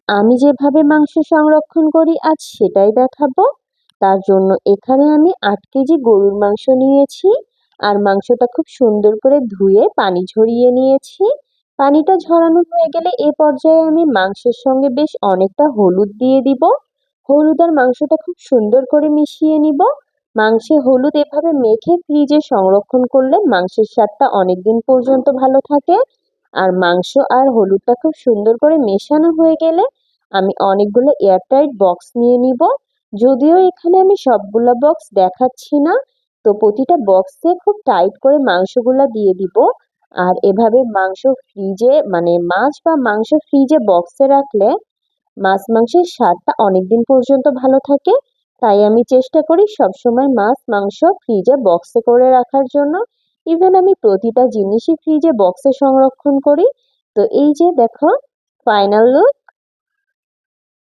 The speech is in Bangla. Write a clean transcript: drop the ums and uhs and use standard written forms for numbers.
আমি যেভাবে মাংস সংরক্ষণ করি আজ সেটাই দেখাবো। তার জন্য এখানে আমি ৮ কেজি গরুর মাংস নিয়েছি আর মাংসটা খুব সুন্দর করে ধুয়ে পানি ঝরিয়ে নিয়েছি। পানিটা ঝরানো হয়ে গেলে এ পর্যায়ে আমি মাংসের সঙ্গে বেশ অনেকটা হলুদ দিয়ে দিব। হলুদ আর মাংসটা খুব সুন্দর করে মিশিয়ে নিব। মাংসে হলুদ এভাবে মেখে ফ্রিজে সংরক্ষণ করলে মাংসের স্বাদটা অনেকদিন পর্যন্ত ভালো থাকে। আর মাংস আর হলুদটা খুব সুন্দর করে মেশানো হয়ে গেলে আমি অনেকগুলো এয়ারটাইট বক্স নিয়ে নিব। যদিও এখানে আমি সবগুলা বক্স দেখাচ্ছি না, তো প্রতিটা বক্সে খুব টাইট করে মাংসগুলা দিয়ে দিব। আর এভাবে মাংস ফ্রিজে মানে মাছ বা মাংস ফ্রিজে বক্সে রাখলে মাছ মাংসের স্বাদটা অনেকদিন পর্যন্ত ভালো থাকে। তাই আমি চেষ্টা করি সবসময় মাছ মাংস ফ্রিজে বক্সে করে রাখার জন্য। ইভেন আমি প্রতিটা জিনিসই ফ্রিজে বক্সে সংরক্ষণ করি। তো এই যে দেখো ফাইনাল লুক,